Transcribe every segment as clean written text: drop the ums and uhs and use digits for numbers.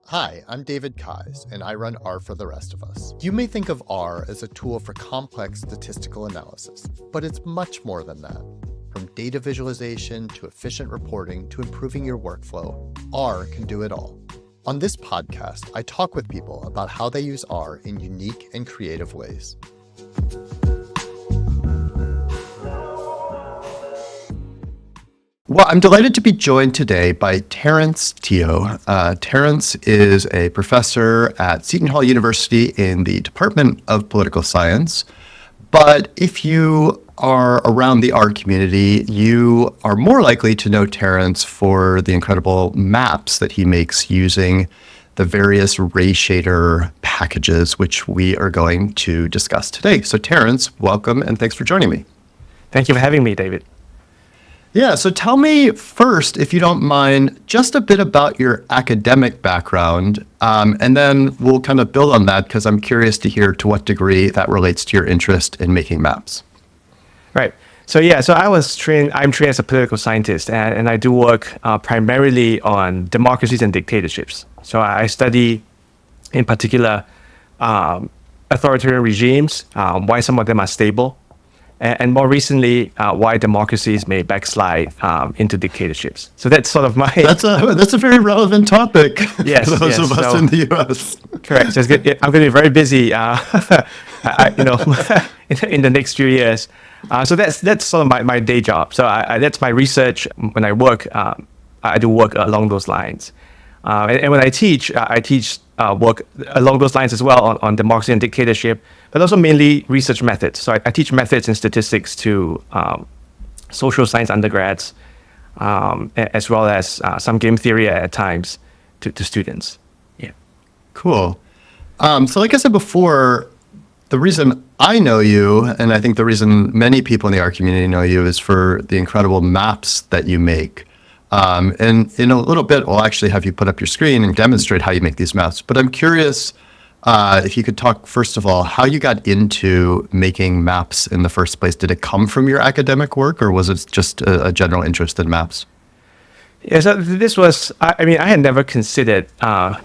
Hi, I'm David Kais, and I run R for the rest of us. You may think of R as a tool for complex statistical analysis, but it's much more than that. From data visualization to efficient reporting to improving your workflow, R can do it all. On this podcast, I talk with people about how they use R in unique and creative ways. Well, I'm delighted to be joined today by Terence Teo. Terence is a professor at Seton Hall University in the Department of Political Science. But if you are around the R community, you are more likely to know Terence for the incredible maps that he makes using the various RayShader packages, which we are going to discuss today. So Terence, welcome and thanks for joining me. Thank you for having me, David. Yeah, so tell me first, if you don't mind, just a bit about your academic background, and then we'll kind of build on that because I'm curious to hear to what degree that relates to your interest in making maps. Right. So I'm trained as a political scientist, and I do work primarily on democracies and dictatorships. So I study, in particular, authoritarian regimes, why some of them are stable, and more recently, why democracies may backslide into dictatorships. So that's sort of my... That's a very relevant topic yes, for those of us in the U.S. Correct. So I'm going to be very busy, in the next few years. So that's sort of my day job. So that's my research. When I work, I do work along those lines. And when I teach work along those lines as well on democracy and dictatorship, but also mainly research methods. So I teach methods and statistics to social science undergrads, as well as some game theory at times to students. Yeah. Cool. So like I said before, the reason I know you, and I think the reason many people in the art community know you, is for the incredible maps that you make. And in a little bit, we'll actually have you put up your screen and demonstrate how you make these maps. But I'm curious if you could talk, first of all, how you got into making maps in the first place. Did it come from your academic work, or was it just a general interest in maps? Yeah, so this was, I had never considered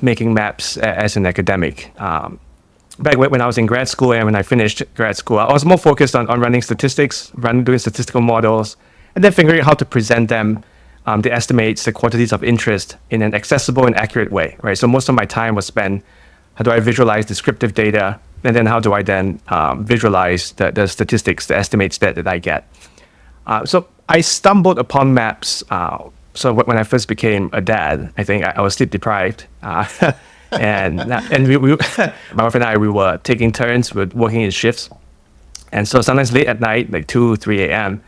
making maps as an academic. Back when I was in grad school and when I finished grad school, I was more focused on running statistics, doing statistical models, and then figuring out how to present them, the estimates, the quantities of interest in an accessible and accurate way, right? So most of my time was spent, how do I visualize descriptive data, and then how do I then visualize the statistics, the estimates that I get. So I stumbled upon maps. So when I first became a dad, I think I was sleep deprived. And we my wife and I, we were taking turns with working in shifts. And so sometimes late at night, like 2, 3 a.m.,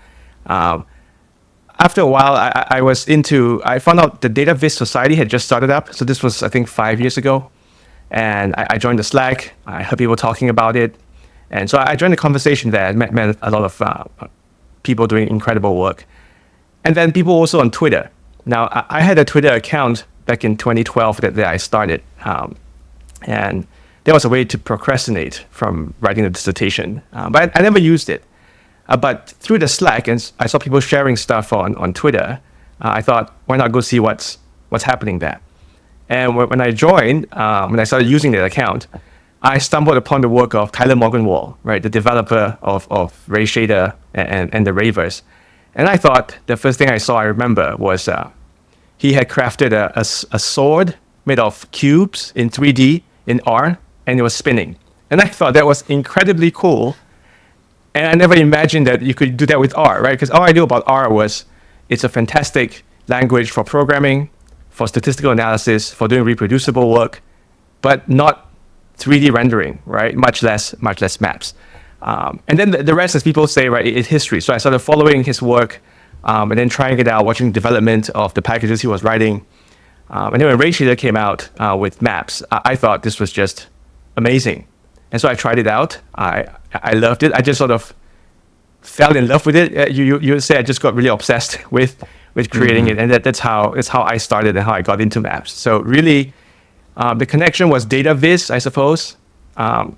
after a while, I found out the Data Viz Society had just started up. So this was, I think, 5 years ago. And I joined the Slack. I heard people talking about it. And so I joined the conversation there. I met a lot of people doing incredible work. And then people also on Twitter. Now, I had a Twitter account back in 2012 that I started. And there was a way to procrastinate from writing a dissertation. But I never used it. But through the Slack, and I saw people sharing stuff on Twitter, I thought, why not go see what's happening there? And when I joined, when I started using that account, I stumbled upon the work of Tyler Morganwall, right, the developer of RayShader and the Rayverse. And I thought the first thing I remember was he had crafted a sword made of cubes in 3D in R, and it was spinning. And I thought that was incredibly cool. And I never imagined that you could do that with R, right? Because all I knew about R was it's a fantastic language for programming, for statistical analysis, for doing reproducible work, but not 3D rendering, right? Much less maps. And then the rest, as people say, right, is history. So I started following his work and then trying it out, watching development of the packages he was writing. And then when RayShader came out with maps, I thought this was just amazing. And so I tried it out. I loved it. I just sort of fell in love with it. You say I just got really obsessed with creating it, and that's how I started and how I got into maps. So really, the connection was data viz, I suppose, and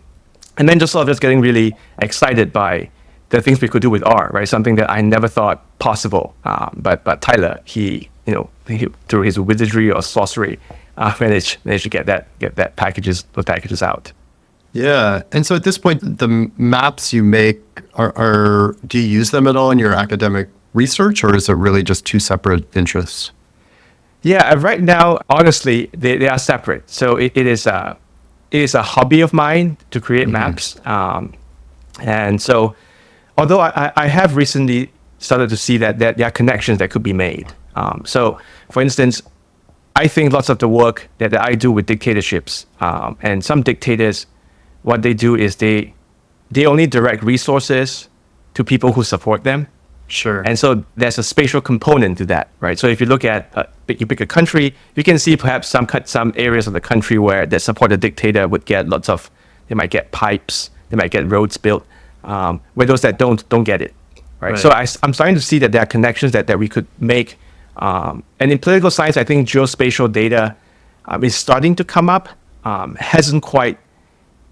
then just sort of just getting really excited by the things we could do with R, right? Something that I never thought possible. But Tyler, he through his wizardry or sorcery, managed to get those packages out. Yeah. And so at this point, the maps you make do you use them at all in your academic research, or is it really just two separate interests? Yeah, right now, honestly, they are separate. So it is a hobby of mine to create maps. And so, although I have recently started to see that there are connections that could be made. So, for instance, I think lots of the work that I do with dictatorships, and some dictators, what they do is they only direct resources to people who support them. Sure. And so there's a spatial component to that, right? So if you look at, you pick a country, you can see perhaps some areas of the country where that support a dictator would get they might get pipes, they might get roads built, where those that don't get it, right? So I'm starting to see that there are connections that we could make. And in political science, I think geospatial data is starting to come up, hasn't quite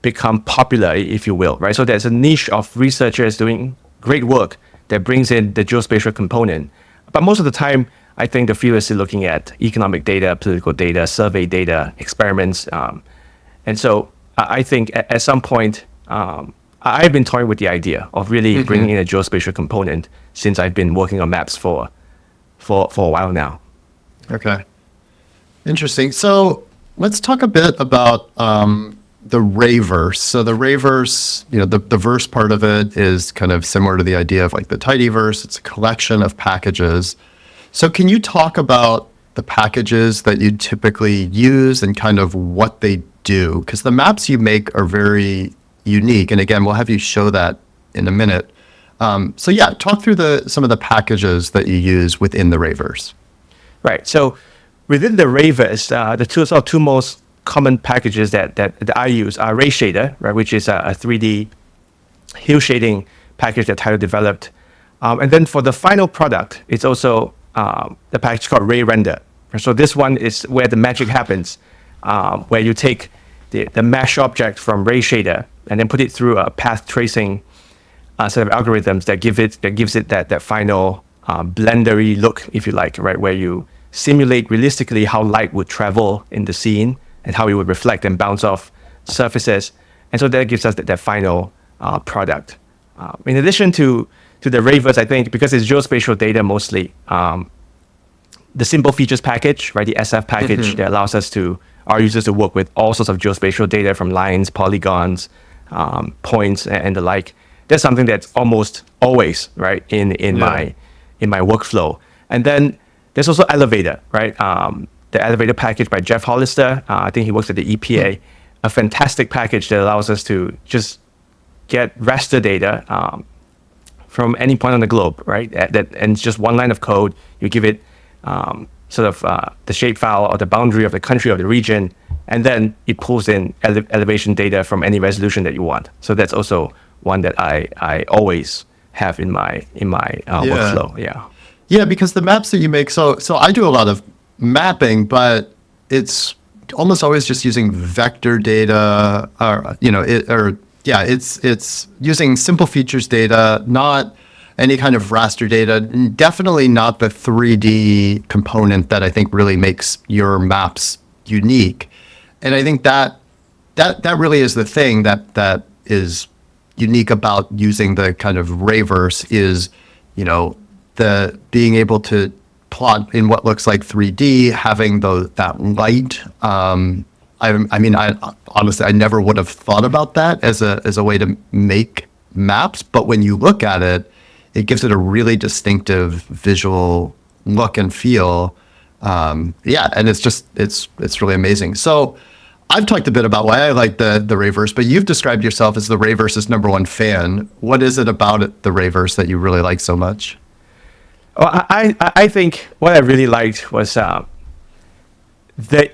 become popular, if you will, right? So there's a niche of researchers doing great work that brings in the geospatial component. But most of the time, I think the field is still looking at economic data, political data, survey data, experiments. And so I think at some point, I've been toying with the idea of really bringing in a geospatial component since I've been working on maps for a while now. Okay. Interesting. So let's talk a bit about the Rayverse. So the Rayverse, the verse part of it is kind of similar to the idea of like the tidyverse. It's a collection of packages. So can you talk about the packages that you typically use and kind of what they do? Because the maps you make are very unique. And again, we'll have you show that in a minute. So yeah, talk through some of the packages that you use within the Rayverse. Right. So within the Rayverse, the two most common packages that I use are RayShader, right, which is a 3D hill shading package that Tyler developed. And then for the final product, it's also the package called RayRender. So this one is where the magic happens, where you take the mesh object from RayShader and then put it through a path tracing set of algorithms that gives it that final blendery look, if you like, right, where you simulate realistically how light would travel in the scene and how it would reflect and bounce off surfaces. And so that gives us that final product. In addition to the Rayverse, I think, because it's geospatial data mostly, the simple features package, right, the SF package that allows our users to work with all sorts of geospatial data from lines, polygons, points, and the like. That's something that's almost always, right, in my workflow. And then there's also Elevator, right? The Elevator package by Jeff Hollister. I think he works at the EPA. A fantastic package that allows us to just get raster data from any point on the globe, right? And it's just one line of code. You give it the shapefile or the boundary of the country or the region, and then it pulls in elevation data from any resolution that you want. So that's also one that I always have in my workflow. Yeah. Yeah, because the maps that you make, so I do a lot of mapping, but it's almost always just using vector data, it's using simple features data, not any kind of raster data, definitely not the 3D component that I think really makes your maps unique. And I think that really is the thing that is unique about using the kind of Rayverse is, the being able to plot in what looks like 3D, having that light. Honestly, I never would have thought about that as a way to make maps, but when you look at it, it gives it a really distinctive visual look and feel. And it's really amazing. So I've talked a bit about why I like the Rayverse, but you've described yourself as the Rayverse's #1 fan. What is it about the Rayverse that you really like so much? Well, I think what I really liked was the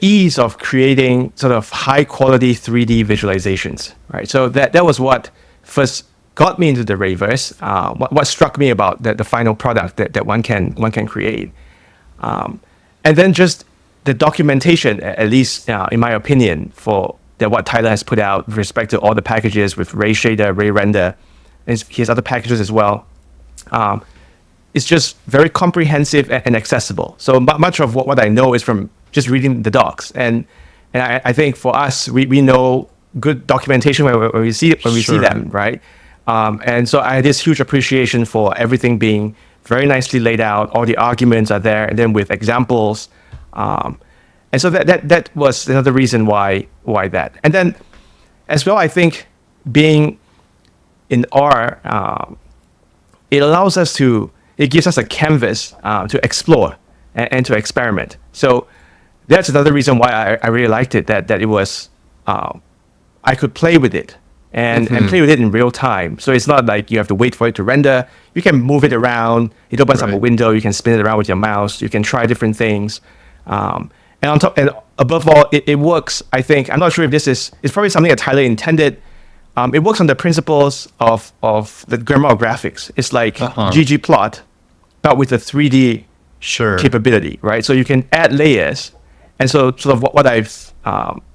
ease of creating sort of high quality 3D visualizations, right? So that was what first got me into the Rayverse. What struck me about the final product that one can create, and then just the documentation, at least in my opinion, for what Tyler has put out with respect to all the packages with RayShader, RayRender, and he has other packages as well. It's just very comprehensive and accessible. So much of what I know is from just reading the docs. And I think for us, we know good documentation when we see Sure. them, right? And so I had this huge appreciation for everything being very nicely laid out. All the arguments are there, and then with examples. And so that was another reason why that. And then as well, I think being in R, it allows us it gives us a canvas to explore and to experiment. So that's another reason why I really liked it, that it was, I could play with it and play with it in real time. So it's not like you have to wait for it to render. You can move it around. It opens up a window. You can spin it around with your mouse. You can try different things. And on top, and above all, it works. I think, I'm not sure if it's probably something that's highly intended. It works on the principles of the grammar of graphics. It's like ggplot, but with a 3D capability, right? So you can add layers. And so sort of what I've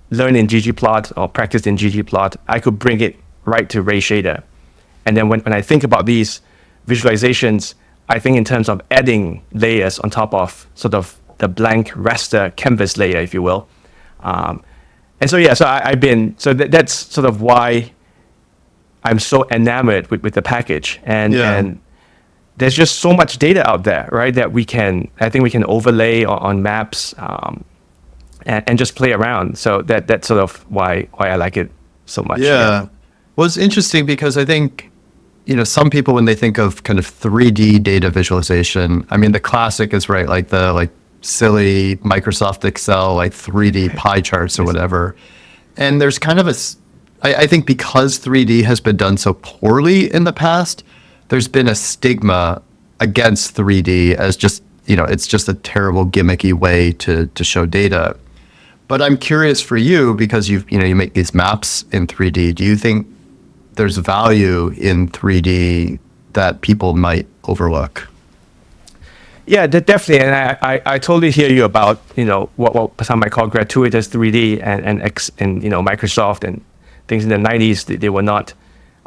learned in ggplot or practiced in ggplot, I could bring it right to RayShader. And then when I think about these visualizations, I think in terms of adding layers on top of sort of the blank raster canvas layer, if you will. And so, yeah, so that's sort of why I'm so enamored with the package. And there's just so much data out there, right, that I think we can overlay on maps and just play around. So that's sort of why I like it so much. Yeah. Well, it's interesting because I think, some people, when they think of kind of 3D data visualization, I mean, the classic is like the silly Microsoft Excel, 3D pie charts or whatever. And there's kind of I think because 3D has been done so poorly in the past, there's been a stigma against 3D as just, it's just a terrible gimmicky way to show data. But I'm curious for you, because you make these maps in 3D. Do you think there's value in 3D that people might overlook? Yeah, definitely. And I totally hear you about, what some might call gratuitous 3D and Microsoft and things in the 90s. They were not,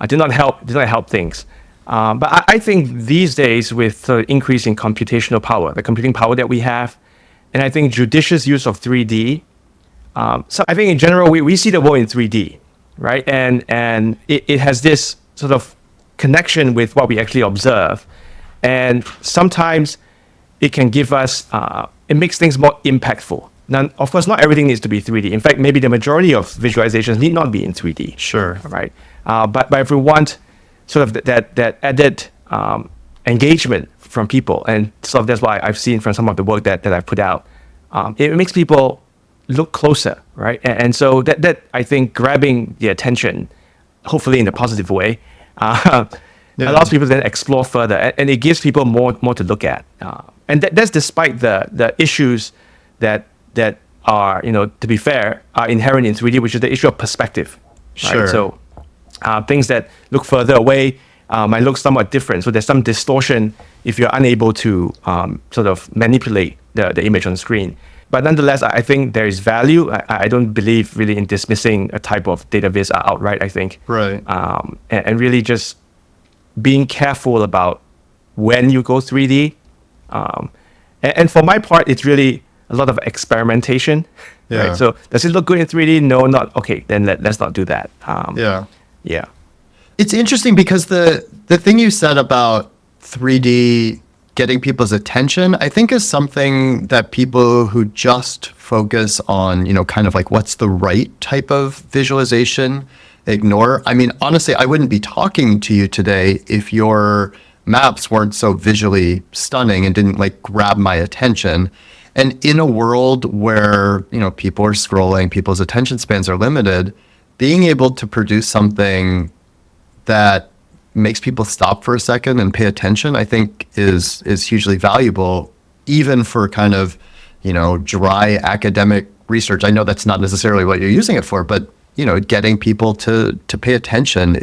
did not help things. But I think these days, with the increase in computational power, the computing power that we have, and I think judicious use of 3D, so I think in general, we see the world in 3D, right? And it has this sort of connection with what we actually observe. And sometimes it can give us, it makes things more impactful. Now, of course, not everything needs to be 3D. In fact, maybe the majority of visualizations need not be in 3D. Sure. Right. But if we want sort of that added engagement from people, and sort of that's why I've seen from some of the work that I've put out, it makes people look closer, right? And so that I think grabbing the attention, hopefully in a positive way, allows people to then explore further, and it gives people more to look at. And that's despite the issues that are, to be fair, are inherent in 3D, which is the issue of perspective. Right? Sure. So things that look further away might look somewhat different. So there's some distortion if you're unable to sort of manipulate the image on the screen. But nonetheless, I think there is value. I don't believe really in dismissing a type of data viz outright, I think. Right. And really just being careful about when you go 3D. And for my part, it's really a lot of experimentation. Yeah. Right? So does it look good in 3D? No, not. Okay, then let's not do that. Yeah. It's interesting because the thing you said about 3D getting people's attention, I think is something that people who just focus on, kind of like what's the right type of visualization ignore. I mean, honestly, I wouldn't be talking to you today if your maps weren't so visually stunning and didn't grab my attention. And in a world where, people are scrolling, people's attention spans are limited, being able to produce something that makes people stop for a second and pay attention, I think is hugely valuable, even for kind of, dry academic research. I know that's not necessarily what you're using it for, but getting people to pay attention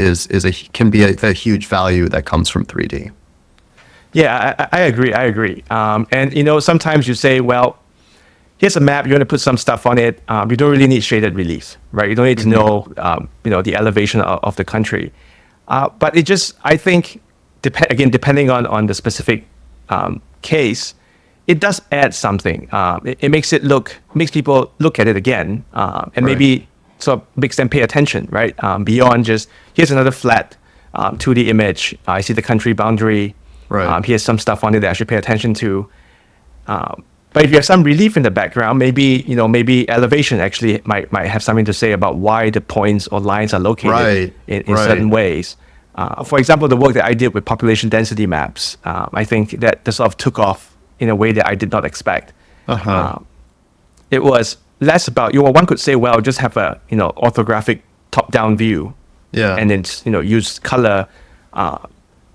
can be a huge value that comes from 3D. Yeah, I agree. And sometimes you say, well, here's a map. You're going to put some stuff on it. You don't really need shaded relief, right? You don't need to know, the elevation of the country. But it just, I think, depending on the specific case, it does add something. It makes people look at it again, and maybe sort of makes them pay attention, right? Beyond just, here's another flat 2D image. I see the country boundary. Right. Here's some stuff on it that I should pay attention to. But if you have some relief in the background, maybe elevation actually might have something to say about why the points or lines are located in certain ways. For example, the work that I did with population density maps, I think that sort of took off in a way that I did not expect. It was less about, one could say, well, just have a orthographic top-down view, and then use color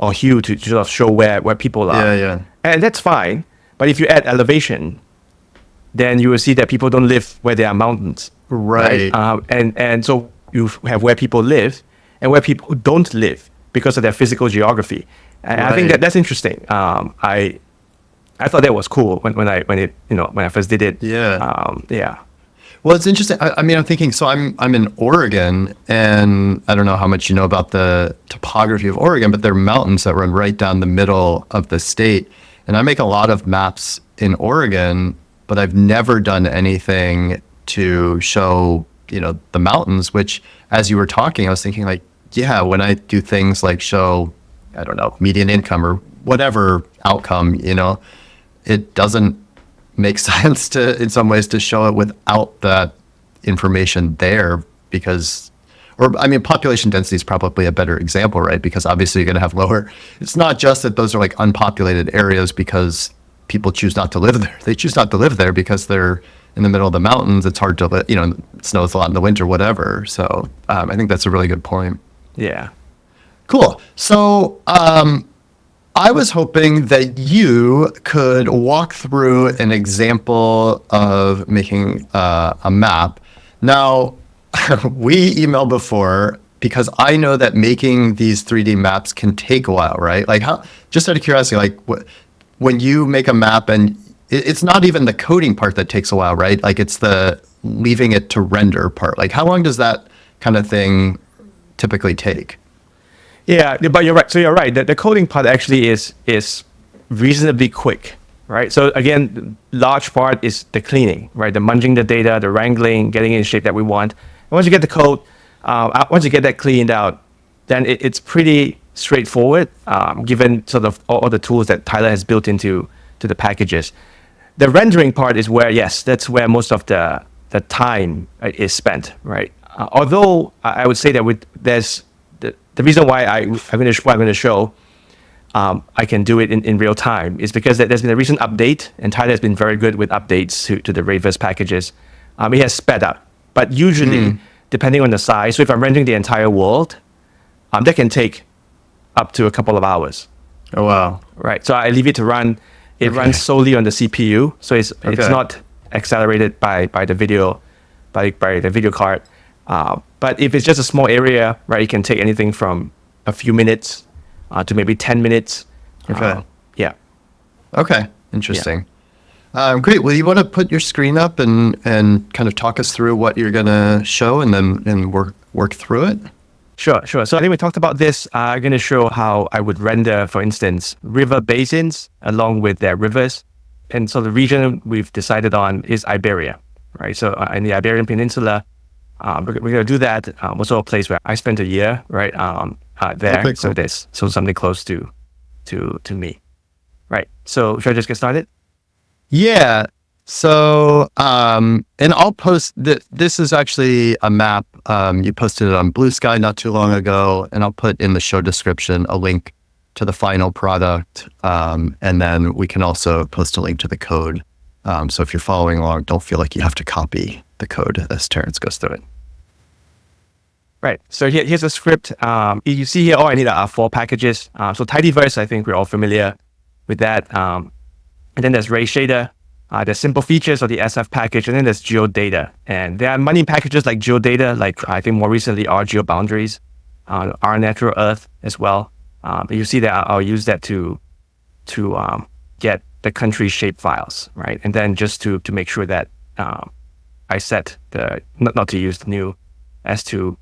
or hue to sort of show where people are. And that's fine. But if you add elevation, then you will see that people don't live where there are mountains. Right. And so you have where people live and where people don't live because of their physical geography. And I think that's interesting. I thought that was cool when I first did it. Well, it's interesting. I mean, I'm thinking. So I'm in Oregon, and I don't know how much you know about the topography of Oregon, but there are mountains that run right down the middle of the state. And I make a lot of maps in Oregon, but I've never done anything to show the mountains. Which, as you were talking, I was thinking when I do things like show, I don't know, median income or whatever outcome, it doesn't make sense in some ways to show it without that information there population density is probably a better example, right? Because obviously you're going to have lower. It's not just that those are like unpopulated areas because people choose not to live there. They choose not to live there because they're in the middle of the mountains. It's hard to live, it snows a lot in the winter, whatever. So I think that's a really good point. Yeah. Cool. So, I was hoping that you could walk through an example of making a map. Now, we emailed before because I know that making these 3D maps can take a while, right? Like, just out of curiosity, when you make a map, and it's not even the coding part that takes a while, right? Like, it's the leaving it to render part. Like, how long does that kind of thing typically take? Yeah, but you're right. So you're right. The coding part actually is reasonably quick, right? So again, large part is the cleaning, right? The munging the data, the wrangling, getting it in shape that we want. And once you get the code, once you get that cleaned out, then it's pretty straightforward, given sort of all the tools that Tyler has built into the packages. The rendering part is where, yes, that's where most of the time is spent, right? Although I would say that there's the reason why I'm going to show I can do it in real time is because there's been a recent update, and Tyler has been very good with updates to the Rayverse packages. It has sped up, but usually, depending on the size, so if I'm rendering the entire world, that can take up to a couple of hours. Oh, wow. Right. So I leave it to run. It runs solely on the CPU, so it's not accelerated by the video card. But if it's just a small area, right, it can take anything from a few minutes to maybe 10 minutes. Okay. Yeah. Okay. Interesting. Yeah. Great. Well, you want to put your screen up and kind of talk us through what you're going to show and work through it? Sure. So I think we talked about this. I'm going to show how I would render, for instance, river basins along with their rivers. And so the region we've decided on is Iberia, right? So in the Iberian Peninsula, we're going to do that. Also a place where I spent a year, right? There. Okay, cool. So something close to me, right? So should I just get started? Yeah. So, and I'll post this is actually a map. You posted it on Blue Sky not too long ago, and I'll put in the show description a link to the final product. And then we can also post a link to the code. So if you're following along, don't feel like you have to copy the code as Terence goes through it. Right. So here's a script. You see here, I need 4 packages. So tidyverse, I think we're all familiar with that. And then there's RayShader. There's simple features of the SF package, and then there's geodata. And there are many packages like geodata, like I think more recently are geoboundaries, our natural earth as well. But you see that I'll use that to get the country shape files, right? And then just to make sure that I set the not to use the new S2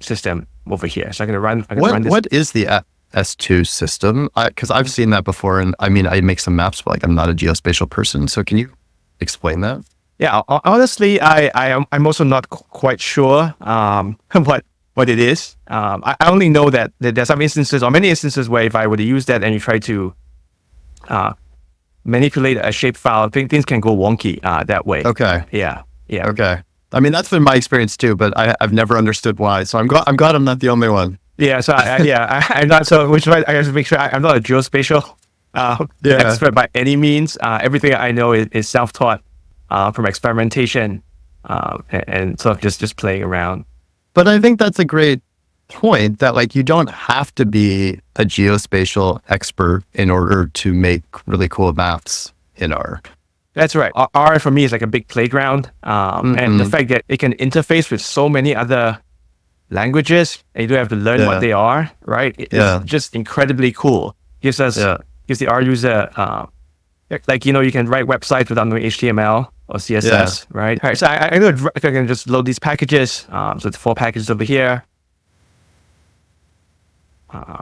system over here. So I'm going to run this. What is the S2 system? Because I've seen that before, and I mean, I make some maps, but like I'm not a geospatial person. So can you explain that? Yeah, honestly, I'm also not quite sure what it is. I only know that there's some instances or many instances where if I were to use that and you try to manipulate a shape file, things can go wonky that way. Okay. Yeah. Okay. I mean, that's been my experience too, but I've never understood why. So I'm glad I'm not the only one. Yeah. So I'm not so. Which is why I have to make sure I'm not a geospatial expert by any means. Everything I know is self-taught from experimentation and sort of just playing around. But I think that's a great point that like you don't have to be a geospatial expert in order to make really cool maps in R. That's right. R for me is like a big playground, and the fact that it can interface with so many other languages, and you don't have to learn what they are, right? It's just incredibly cool. Gives the R user like you can write websites without knowing HTML or CSS, right? All right. So I can just load these packages. So it's 4 packages over here.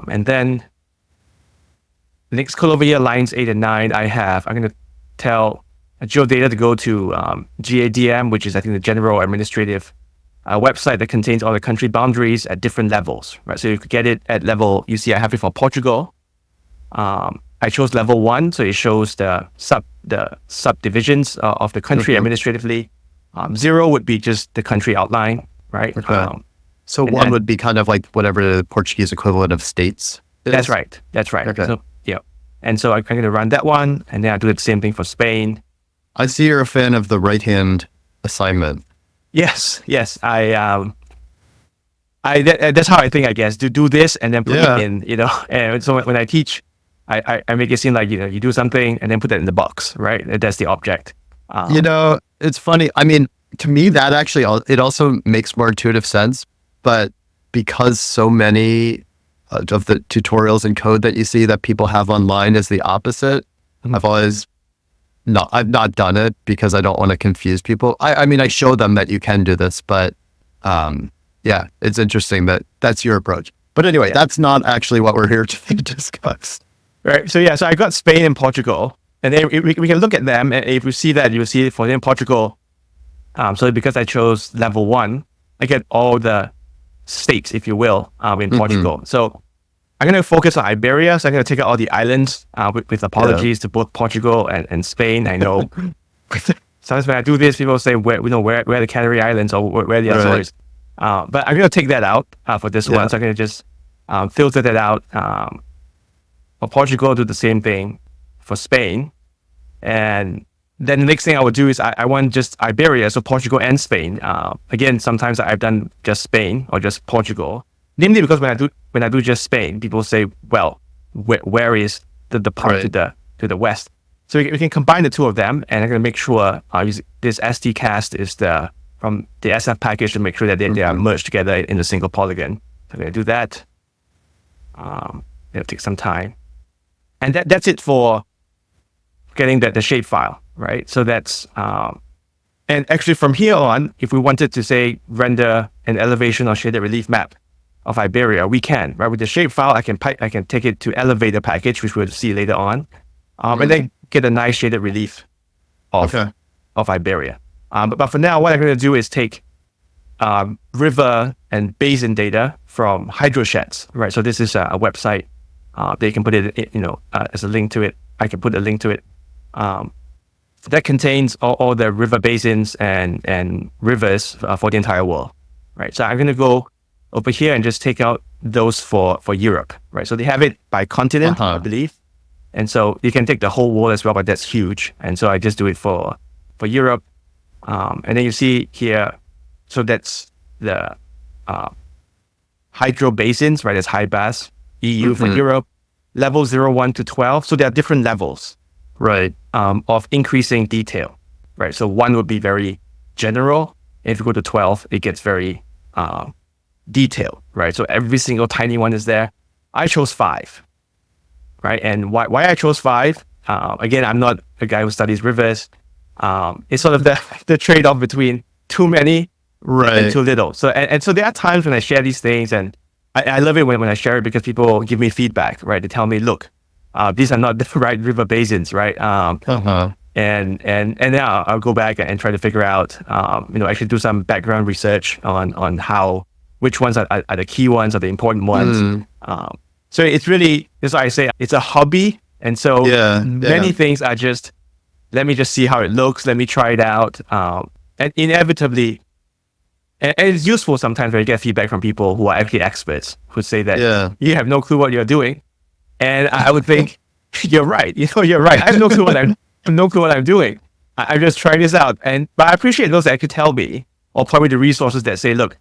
And then the next code over here, lines 8 and 9, I'm going to tell geodata to go to GADM, which is, I think, the general administrative website that contains all the country boundaries at different levels, right? So you could get it at level, you see I have it for Portugal. I chose level 1, so it shows the subdivisions of the country administratively. 0 would be just the country outline, right? Okay. So 1 would be kind of like whatever the Portuguese equivalent of states is? That's right. Okay. So, and so I'm going to run that one, and then I do the same thing for Spain. I see you're a fan of the right-hand assignment. Yes. That's how I think, I guess, to do this and then put it in, And so when I teach, I make it seem like, you do something and then put that in the box, right? That's the object. It's funny. I mean, to me, that actually, it also makes more intuitive sense. But because so many of the tutorials and code that you see that people have online is the opposite, I've not done it because I don't want to confuse people. I mean, I show them that you can do this, but it's interesting that that's your approach. But anyway, that's not actually what we're here to discuss. Right. So I got Spain and Portugal, and then we can look at them. And if you see that, you'll see for them Portugal. So because I chose level 1, I get all the states, if you will, in Portugal. So I'm going to focus on Iberia. So I'm going to take out all the islands with apologies to both Portugal and Spain. I know sometimes when I do this, people say where the Canary Islands or where the Azores. But I'm going to take that out for this one. So I'm going to just filter that out. For Portugal, do the same thing for Spain. And then the next thing I would do is I want just Iberia, so Portugal and Spain. Again, sometimes I've done just Spain or just Portugal. Namely because when I do just Spain, people say, well, where is the part to the west? So we can combine the two of them, and I'm going to make sure this SDcast is from the SF package to make sure that they are merged together in a single polygon. So I'm going to do that. It'll take some time. And that's it for getting the shape file, right? So that's, and actually from here on, if we wanted to say render an elevation or shaded relief map of Iberia, we can, right? With the shape file, I can take it to elevator package, which we'll see later on, and then get a nice shaded relief of Iberia. But for now, what I'm going to do is take river and basin data from hydrosheds, right? So this is a website. They can put it, as a link to it. I can put a link to it. That contains all the river basins and rivers for the entire world, right? So I'm going to go over here and just take out those for Europe, right? So they have it by continent, I believe. And so you can take the whole world as well, but that's huge. And so I just do it for Europe. And then you see here, so that's the hydro basins, right? That's high bass, EU for Europe, level 0, 1 to 12. So there are different levels, right, of increasing detail, right? So 1 would be very general. If you go to 12, it gets very detailed, right? So every single tiny one is there. I chose 5, right? And why I chose 5, again, I'm not a guy who studies rivers. It's sort of the trade-off between too many and too little. So and so there are times when I share these things and I love it when I share it because people give me feedback, right? They tell me, look, these are not the right river basins, right? And then I'll go back and try to figure out, actually do some background research on which ones are the key ones, are the important ones. So it's really, that's why I say it's a hobby. And so many things are just, let me just see how it looks. Let me try it out. And inevitably, and it's useful sometimes when you get feedback from people who are actually experts who say that you have no clue what you're doing. And I would think, you're right. You're right. I have no clue what I'm doing. I just try this out. But I appreciate those that could tell me or point me to resources that say, look,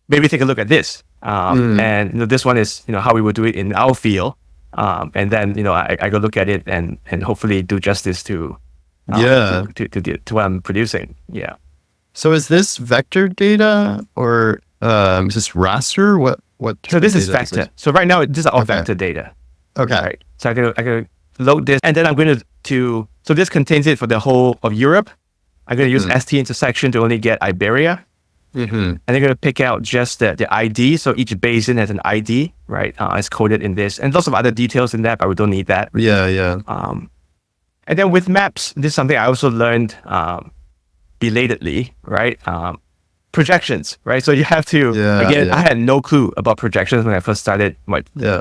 maybe take a look at this. And this one is, how we would do it in our field. And then, I go look at it and hopefully do justice to what I'm producing. Yeah. So is this vector data or is this raster? What? So this is vector. So right now, these are all vector data. Okay. Right. So I can load this, and then I'm going to so this contains it for the whole of Europe. I'm going to use ST intersection to only get Iberia. And they're going to pick out just the ID. So each basin has an ID, right? It's coded in this, and lots of other details in that, but we don't need that. Yeah. And then with maps, this is something I also learned belatedly, right? Projections, right? So you have to, I had no clue about projections when I first started,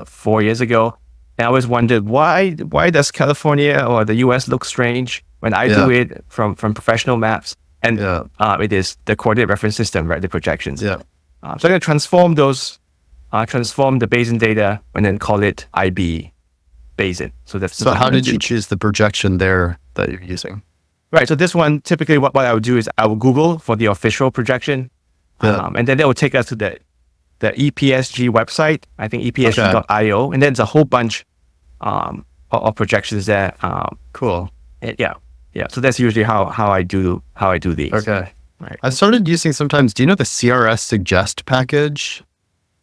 4 years ago. And I always wondered, why does California or the US look strange when I do it from professional maps? And it is the coordinate reference system, right? The projections. So I'm going to transform the basin data and then call it IB basin. So how did you choose the projection there that you're using? Right. So this one, typically what I would do is I will Google for the official projection. And then they will take us to the EPSG website. I think EPSG.io. And then there's a whole bunch of projections there. Cool. Yeah. So that's usually how I do these. Okay. Right. I started using sometimes, do you know the CRS suggest package?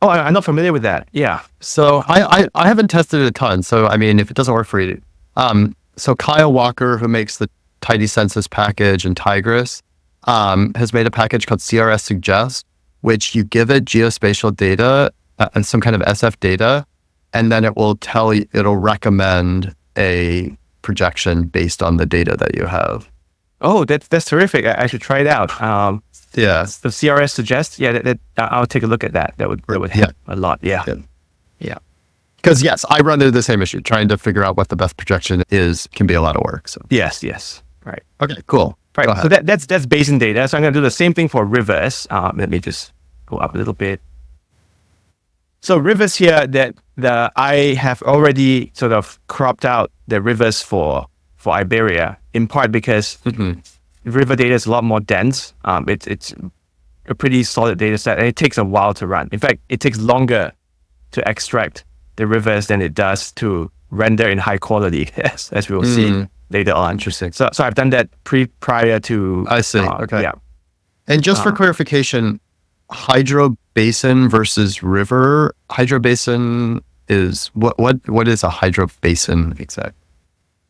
Oh, I'm not familiar with that. Yeah. So I haven't tested it a ton. So, I mean, if it doesn't work for you, so Kyle Walker, who makes the Tidy Census package and Tigris, has made a package called CRS Suggest, which you give it geospatial data and some kind of SF data, and then it'll recommend a projection based on the data that you have. Oh, that's terrific. I should try it out. The CRS Suggest, I'll take a look at that. That would help a lot. Yeah. Because yes, I run into the same issue. Trying to figure out what the best projection can be a lot of work. So yes. Right. Okay, cool. Right. So that's basin data. So I'm going to do the same thing for rivers. Let me just go up a little bit. So rivers here I have already sort of cropped out the rivers for Iberia, in part because river data is a lot more dense. It's a pretty solid data set, and it takes a while to run. In fact, it takes longer to extract the rivers than it does to render in high quality, as we will see later on. Interesting. So I've done that prior to. I see. Okay. Yeah. And just for clarification, hydro basin versus river. Hydro basin is what is a hydro basin exactly?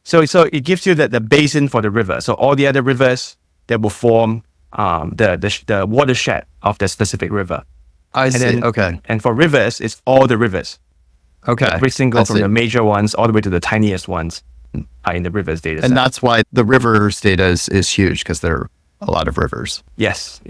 So it gives you the basin for the river. So all the other rivers that will form the watershed of the specific river. I see. Okay. And for rivers, it's all the rivers. Okay. Every single from the major ones all the way to the tiniest ones are in the rivers data set. And that's why the rivers data is huge, because there are a lot of rivers. Yes.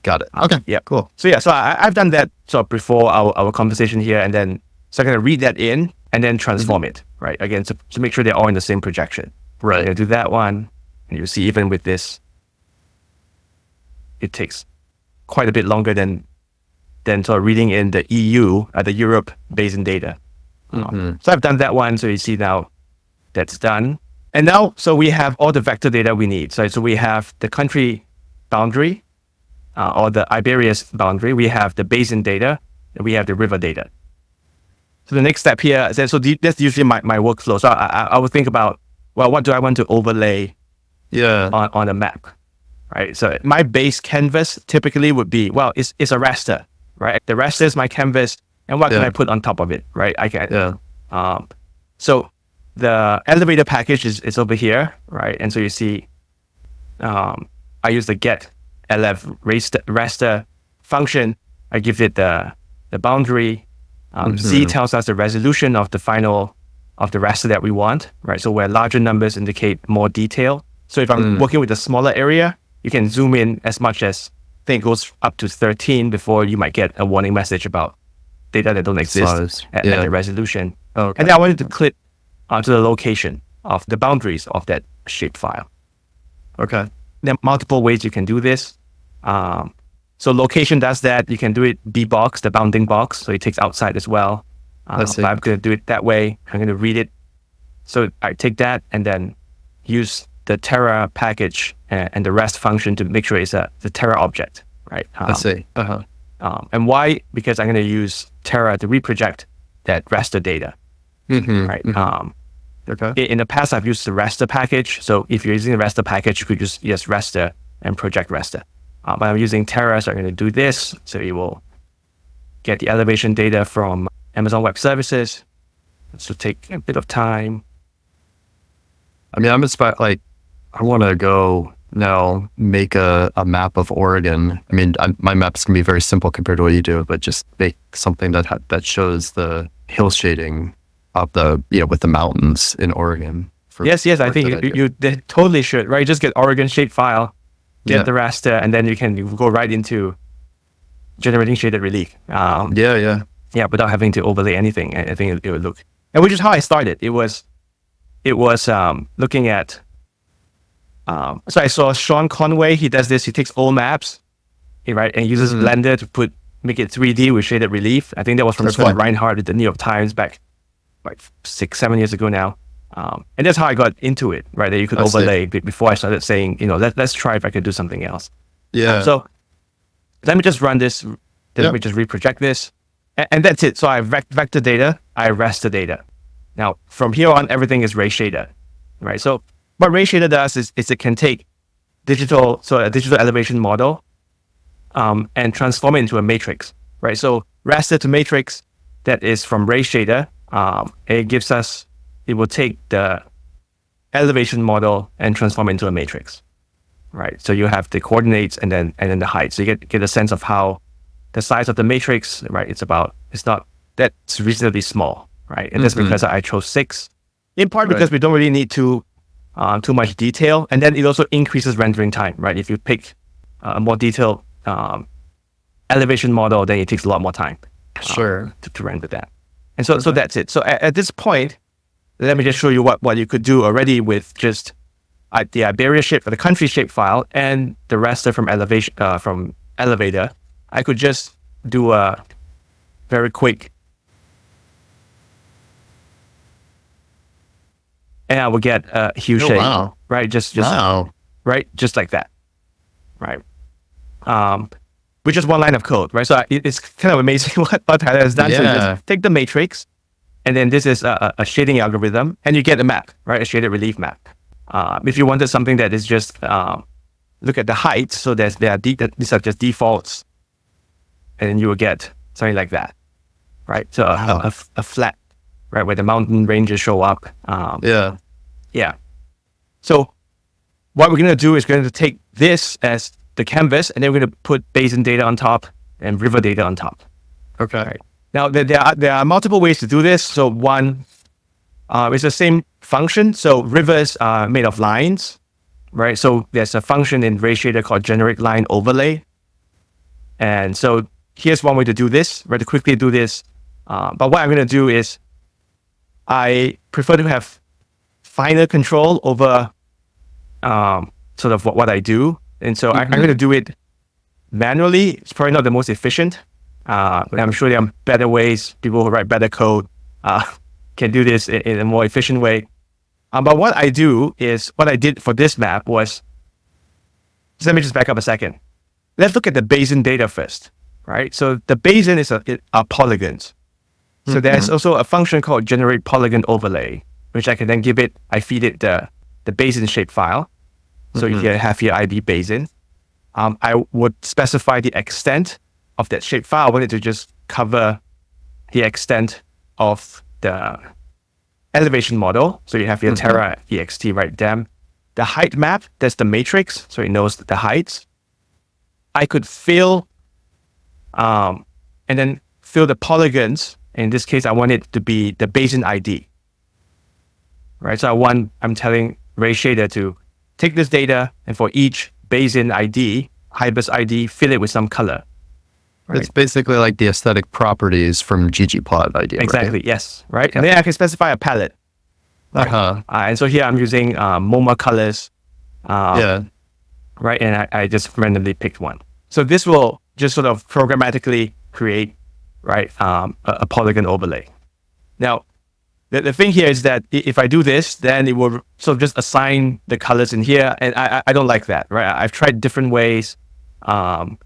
Got it. Okay. Yeah. Cool. So so I've done that sort of before our conversation here, and then so I'm going to read that in and then transform it, right? Again, to make sure they're all in the same projection. Right. I'm going to do that one, and you see even with this, it takes quite a bit longer than sort of reading in the EU, the Europe basin data. So I've done that one. So you see now that's done. And now, so we have all the vector data we need. So we have the country boundary, or the Iberia's boundary. We have the basin data, and we have the river data. So the next step here is that's usually my workflow. So I would think about, well, what do I want to overlay on a map, right? So my base canvas typically would be, well, it's a raster, right? The raster is my canvas, and what can I put on top of it, right? I can. So the elevator package is over here, right? And so you see, I use the get LF raster function. I give it the boundary, Z tells us the resolution of the raster that we want, right? So where larger numbers indicate more detail. So if I'm working with a smaller area, you can zoom in as much as, I think it goes up to 13 before you might get a warning message about data that don't exist at the resolution. Okay. And then I wanted to click onto the location of the boundaries of that shapefile. Okay. There are multiple ways you can do this. So location does that. You can do it B-box, the bounding box. So it takes outside as well. But I'm going to do it that way. I'm going to read it. So I take that and then use the Terra package and the REST function to make sure it's the Terra object, right? And why? Because I'm going to use Terra to reproject that raster data, right? In the past, I've used the raster package. So if you're using the raster package, you could just use raster and project raster. But I'm using Terra, so I'm going to do this. So it will get the elevation data from Amazon Web Services. This will take a bit of time. I mean, I'm inspired, like, I want to go now make a map of Oregon. I mean, my map's going to be very simple compared to what you do, but just make something that shows the hill shading of with the mountains in Oregon. Yes, I think you totally should, right? Just get Oregon shapefile, get the raster, and then you can go right into generating shaded relief. Without having to overlay anything. I think it would look, and which is how I started. It was looking at. So I saw Sean Conway. He does this. He takes old maps, right, and uses Blender to make it 3D with shaded relief. I think that was from Scott Reinhardt at the New York Times back like 6-7 years ago now. And that's how I got into it, right? That you could overlay before I started saying, let's try if I could do something else. Yeah. So let me just run this. Let me just reproject this. And that's it. So I vector data, I raster data. Now, from here on, everything is RayShader, right? So what RayShader does is it can take a digital elevation model and transform it into a matrix, right? So raster to matrix, that is from RayShader. It will take the elevation model and transform it into a matrix, right? So you have the coordinates and then the height. So you get a sense of how the size of the matrix, right? That's reasonably small, right? And that's because I chose 6, in part because we don't really need too much detail. And then it also increases rendering time, right? If you pick a more detailed elevation model, then it takes a lot more time to render that. And so that's it. So at this point, let me just show you what you could do already with just the Iberia shape for the country shape file and the raster from Elevator. I could just do a very quick, and I will get a hue shape, right? Just right, just like that, right? With just one line of code, right? So it's kind of amazing what Tyler has done. So you just take the matrix, and then this is a shading algorithm, and you get a map, right? A shaded relief map. If you wanted something that is just look at the height, so these are just defaults, and then you will get something like that, right? So a flat, right, where the mountain ranges show up. So what we're going to do is going to take this as the canvas, and then we're going to put basin data on top and river data on top. Okay. Right. Now there are multiple ways to do this. So one is the same function. So rivers are made of lines, right? So there's a function in RayShader called generate line overlay, and so here's one way to do this, right? To quickly do this. But what I'm going to do is I prefer to have finer control over sort of what I do. And so I'm going to do it manually. It's probably not the most efficient. I'm sure there are better ways. People who write better code can do this in a more efficient way. But what I did for this map was, let me just back up a second. Let's look at the basin data first, right? So the basin is polygons. So there's also a function called generate polygon overlay, which I can then I feed it the basin shape file. So you can have your IB basin. I would specify the extent of that shape file. I want it to just cover the extent of the elevation model. So you have your Terra ext right there. The height map, that's the matrix. So it knows the heights. I could fill, and then fill the polygons In this case, I want it to be the basin ID, right? So I'm telling RayShader to take this data and for each basin ID, Hybris ID, fill it with some color. Right? It's basically like the aesthetic properties from ggplot idea. Exactly. Right? Yes. Right. And then I can specify a palette. Right? And so here I'm using MoMA colors. Right. And I just randomly picked one. So this will just sort of programmatically create, right, a polygon overlay. Now, the thing here is that if I do this, then it will sort of just assign the colors in here. And I don't like that, right? I've tried different ways. And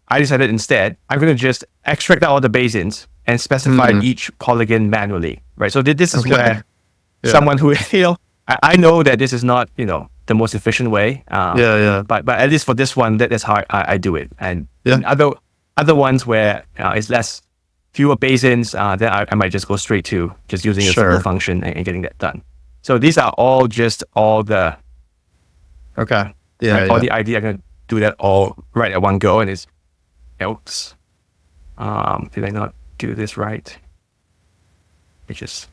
I decided instead, I'm going to just extract out all the basins and specify each polygon manually, right? So this is where someone who, I know that this is not, the most efficient way. But at least for this one, that's how I do it. And in other ones where it's fewer basins, then I might just go straight to just using a simple function and getting that done. So these are all the all the ID. I'm going to do that all right at one go, and it's oops. Did I not do this right? Which is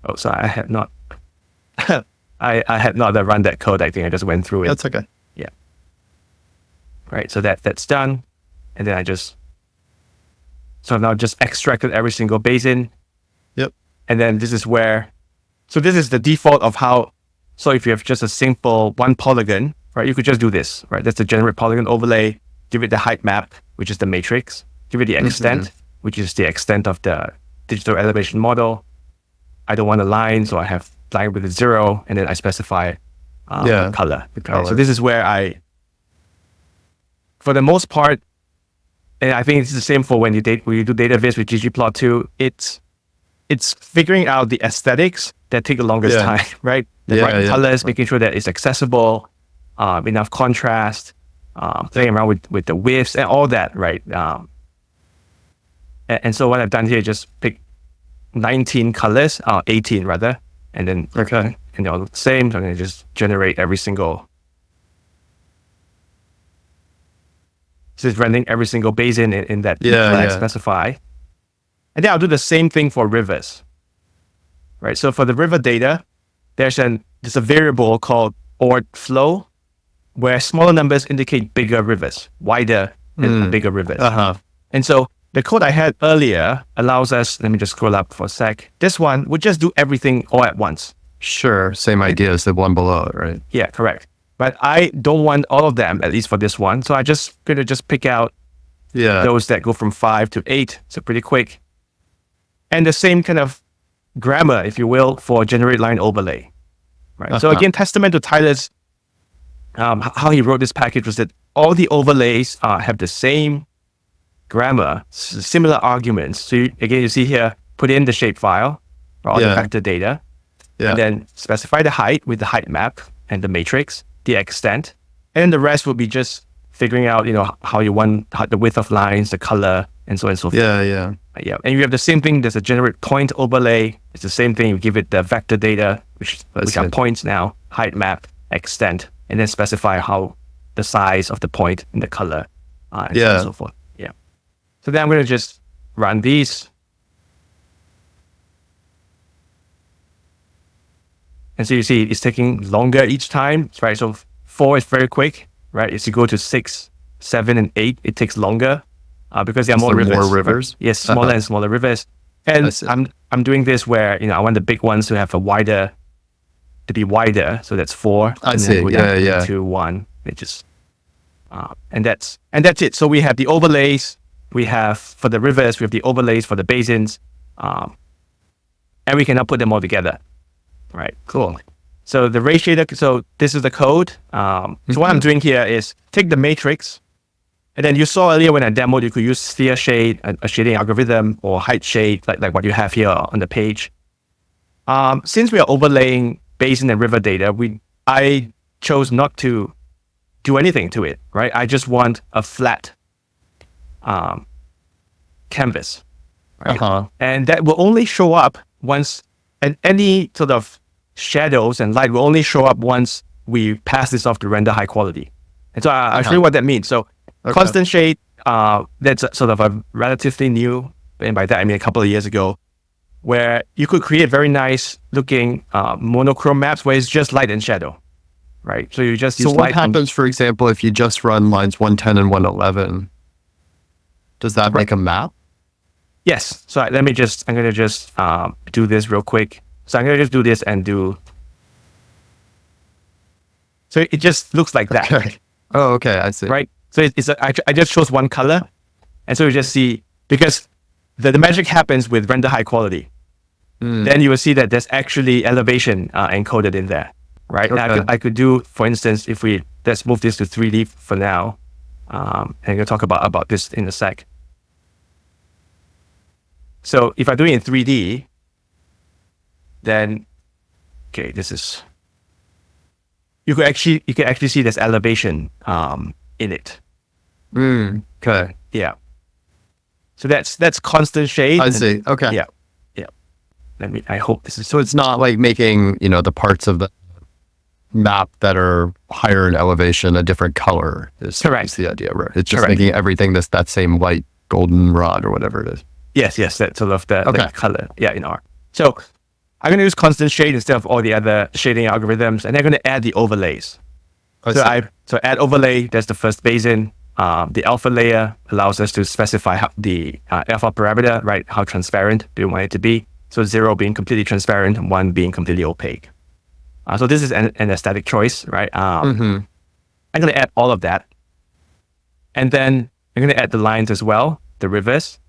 oh, so I had not I had not run that code. I think I just went through it. That's okay. Yeah. Right. So that's done. And then I've now just extracted every single basin. Yep. And then this is this is the default of how, so if you have just a simple one polygon, right, you could just do this, right? That's the generate polygon overlay, give it the height map, which is the matrix, give it the extent, which is the extent of the digital elevation model. I don't want a line, so I have line with a 0, and then I specify color. So this is where for the most part, and I think it's the same for when you do data viz with ggplot too, it's figuring out the aesthetics that take the longest time, right? The right colors, making sure that it's accessible, enough contrast, playing around with the widths and all that, right? And so what I've done here is just pick 19 colors, 18 rather, and then and they're all the same. So I'm going to just generate every single. So it's rendering every single basin in that I specify. And then I'll do the same thing for rivers. Right. So for the river data, there's a variable called ord flow, where smaller numbers indicate bigger rivers, wider and bigger rivers. And so the code I had earlier allows us, let me just scroll up for a sec. This one would just do everything all at once. Sure. Same idea as the one below it, right? Yeah, correct. But I don't want all of them, at least for this one. So I just going to just pick out those that go from 5 to 8. So pretty quick. And the same kind of grammar, if you will, for generate line overlay. Right. So again, testament to Tyler's, how he wrote this package was that all the overlays have the same grammar, similar arguments. So again, you see here, put in the shapefile for all the vector data, and then specify the height with the height map and the matrix, the extent, and then the rest will be just figuring out, how you want the width of lines, the color, and so on and so forth. And you have the same thing. There's a generate point overlay. It's the same thing. You give it the vector data, which are points now, height map, extent, and then specify how the size of the point and the color, and so on and so forth. So then I'm going to just run these. And so you see it's taking longer each time, right? So 4 is very quick, right? As you go to 6, 7, and 8, it takes longer because there are more rivers. Right? Yes, smaller and smaller rivers. And I'm doing this where, I want the big ones to have to be wider. So that's 4. I see. 2, 1. It just, and that's it. So we have the overlays. We have, for the rivers, we have the overlays for the basins, and we can now put them all together. Right, cool. So the RayShader, so this is the code. So what I'm doing here is take the matrix, and then you saw earlier when I demoed, you could use sphere shade, a shading algorithm, or height shade, like what you have here on the page. Since we are overlaying basin and river data, I chose not to do anything to it, right? I just want a flat canvas, right? And that will only show up once any sort of shadows and light will only show up once we pass this off to render high quality. And so I'll show you what that means. So constant shade, that's sort of a relatively new, and by that I mean a couple of years ago, where you could create very nice looking monochrome maps where it's just light and shadow, right? So you just use So what light happens, for example, if you just run lines 110 and 111? Does that make a map? Yes. So I'm going to just do this real quick. So I'm going to just do this and do. So it just looks like that. Okay. Oh, okay. I see. Right. So I just chose one color. And so you just see, because the magic happens with render high quality. Then you will see that there's actually elevation encoded in there. Right. Okay. Now I could do, for instance, let's move this to 3D for now. And I'm going to talk about this in a sec. So if I do it in 3D, then, okay, you can actually see there's elevation in it. Okay. Yeah. So that's constant shade. I see. Okay. Yeah. I hope this is. So it's not like making, the parts of the map that are higher in elevation a different color. Correct. Is the idea, right? It's just making everything that same light golden rod or whatever it is. Yes, that's sort of the color. Yeah, in R. So I'm going to use constant shade instead of all the other shading algorithms, and I'm going to add the overlays. So add overlay, that's the first basin. The alpha layer allows us to specify the alpha parameter, right? How transparent do you want it to be? So 0 being completely transparent, and 1 being completely opaque. So this is an aesthetic choice, right? I'm going to add all of that. And then I'm going to add the lines as well, the rivers.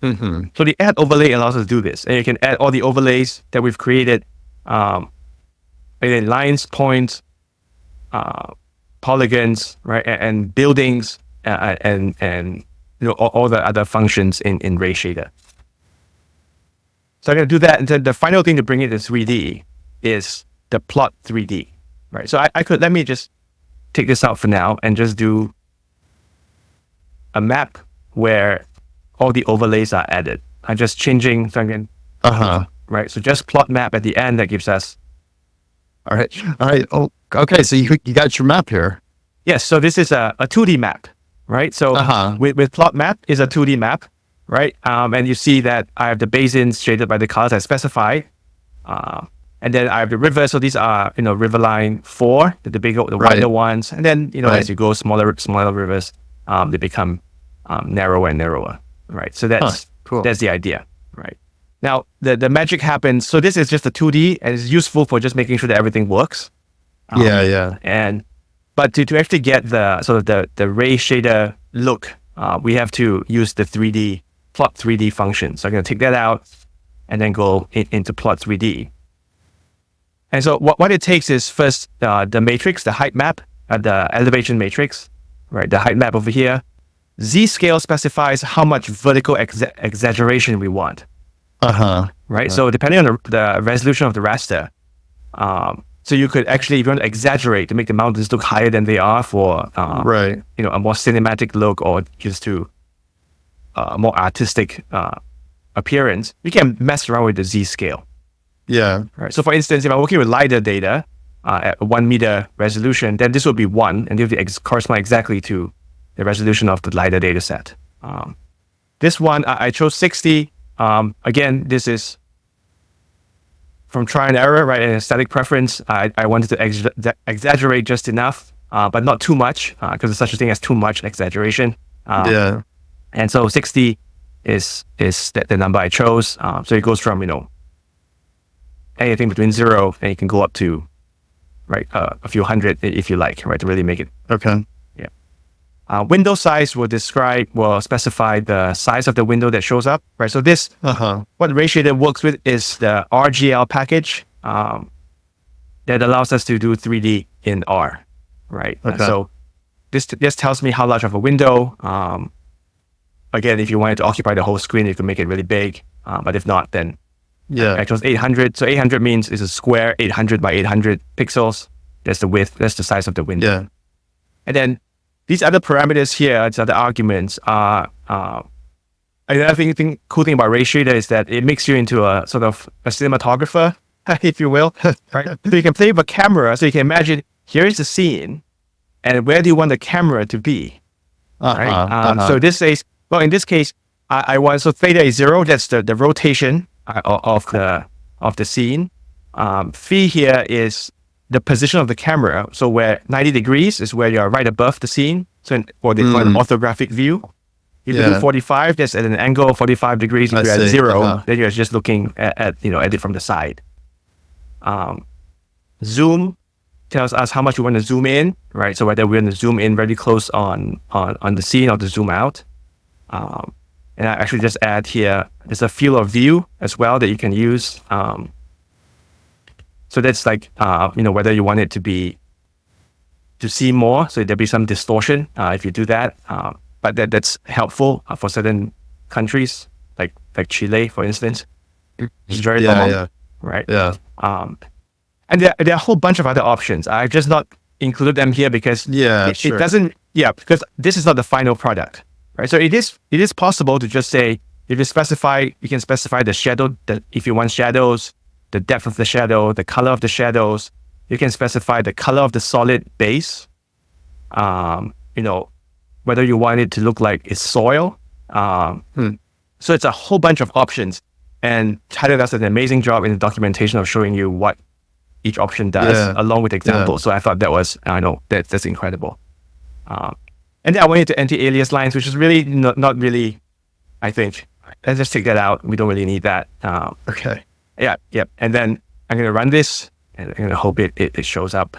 So the add overlay allows us to do this. And you can add all the overlays that we've created, again, lines, points, polygons, right? And buildings, and all the other functions in RayShader. So I'm going to do that. And then the final thing to bring it to 3D is the plot 3D, right? So let me just take this out for now and just do a map where all the overlays are added. I'm just changing, so I'm going, right? So just plot map at the end, that gives us. All right. Oh, okay. So you got your map here. Yes. So this is a 2D map, right? So with plot map is a 2D map, right? And you see that I have the basins shaded by the colors I specified. And then I have the rivers. So these are, river line 4, the bigger, the wider ones. And then, as you go smaller rivers, they become narrower and narrower. Right. So that's cool. That's the idea. Right. Now, the magic happens. So this is just a 2D, and it's useful for just making sure that everything works. But to actually get the sort of the RayShader look, we have to use the plot 3D function. So I'm going to take that out and then go into plot 3D. And so what it takes is first the matrix, the height map, the elevation matrix, right? The height map over here. Z-scale specifies how much vertical exaggeration we want. Right? So depending on the resolution of the raster, so you could actually, if you want to exaggerate to make the mountains look higher than they are for, a more cinematic look, or just to a more artistic appearance, you can mess around with the Z-scale. Yeah. Right. So for instance, if I'm working with LiDAR data at 1 meter resolution, then this would be 1, and it would correspond exactly to the resolution of the LiDAR data set. This one, I chose 60. Again, this is from try and error, right? An aesthetic preference. I wanted to exaggerate just enough, but not too much, because there's such a thing as too much exaggeration. And so 60 is the number I chose. So it goes from, anything between 0, and you can go up to, right, a few hundred if you like, right, to really make it. Okay. Window size will specify the size of the window that shows up, right? So this, what RayShader works with is the RGL package that allows us to do 3D in R, right? Okay. So this tells me how large of a window. Again, if you wanted to occupy the whole screen, you can make it really big. But if not, then I chose 800. So 800 means it's a square, 800 by 800 pixels. That's the width. That's the size of the window. Yeah. And then these other parameters here, these other arguments are, another cool thing about RayShader is that it makes you into a sort of a cinematographer, if you will, right? So you can play with a camera. So you can imagine, here is the scene, and where do you want the camera to be, right? So this says, well, in this case, I want, so theta is 0. That's the rotation of the scene. Phi here is the position of the camera. So where 90 degrees is where you're right above the scene. So for an orthographic view. If you do 45, that's at an angle of 45 degrees. If you're at 0, then you're just looking at it from the side. Zoom tells us how much we want to zoom in, right? So whether we're going to zoom in very close on the scene or to zoom out. And I actually just add here, there's a field of view as well that you can use. So that's like, whether you want it to see more, so there'll be some distortion if you do that. But that's helpful for certain countries, like Chile, for instance. It's very long, right? Yeah. And there are a whole bunch of other options. I've just not included them here because it doesn't, because this is not the final product, right? So it is possible to just say, if you can specify the shadow, if you want shadows, the depth of the shadow, the color of the shadows. You can specify the color of the solid base. Whether you want it to look like it's soil. So it's a whole bunch of options. And Tyler does an amazing job in the documentation of showing you what each option does, along with examples. So I thought that was, that's incredible. And then I went into anti-alias lines, which is really not really, I think. Let's just take that out. We don't really need that. Okay. Yeah. And then I'm going to run this, and I'm going to hope it shows up.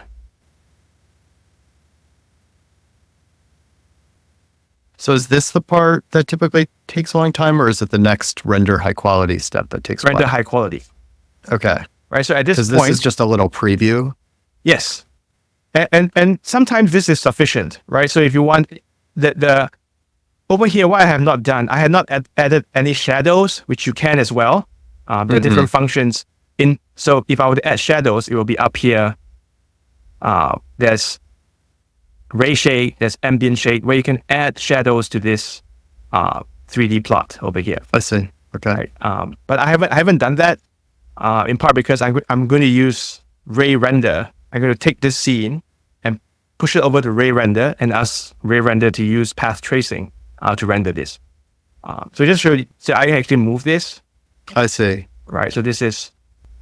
So is this the part that typically takes a long time, or is it the next render high quality step that takes render high quality? Okay. Right. So at this point, this is just a little preview. Yes. And sometimes this is sufficient, right? So if you want the over here, what I have not done, I have not added any shadows, which you can as well. There are different functions so if I were to add shadows, it will be up here. There's ray shade, there's ambient shade, where you can add shadows to this 3D plot over here. I see. Okay. Right. But I haven't done that in part because I'm going to use RayRender. I'm going to take this scene and push it over to RayRender and ask RayRender to use path tracing to render this. So just show you, so I actually move this. I see. Right. So this is,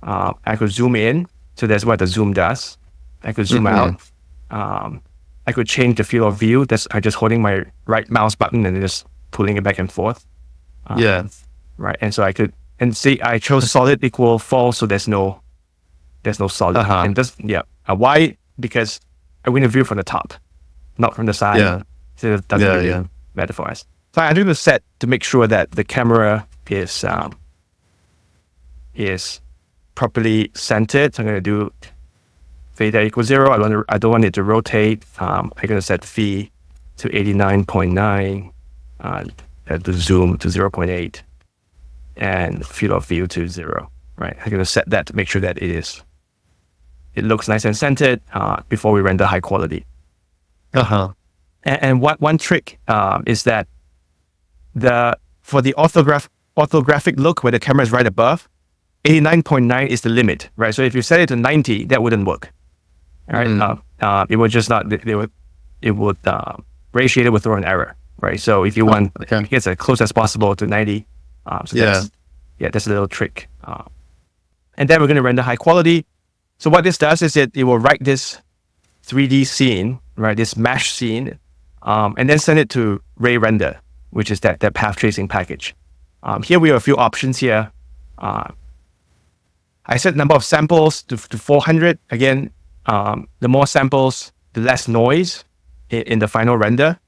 I could zoom in. So that's what the zoom does. I could zoom out. I could change the field of view. I'm just holding my right mouse button and just pulling it back and forth. Right. And so I could, and see, I chose solid equal false. So there's no solid. And why? Because I win a view from the top, not from the side. Yeah. So it doesn't really matter for us. So I'm doing the set to make sure that the camera is properly centered. So I'm going to do theta equals 0. I don't want it to rotate. I'm going to set phi to 89.9, the zoom to 0.8, and field of view to 0. Right. I'm going to set that to make sure that it looks nice and centered before we render high quality. And one trick is that for the orthographic look where the camera is right above, 89.9 is the limit, right? So if you set it to 90, that wouldn't work. All right. It would just not. RayShader would throw an error, right? So if you want to get as close as possible to 90, that's a little trick. And then we're going to render high quality. So what this does is it will write this 3D scene, right? This mesh scene, and then send it to RayRender, which is that path tracing package. Here we have a few options here. I set number of samples to 400. Again, the more samples, the less noise in the final render.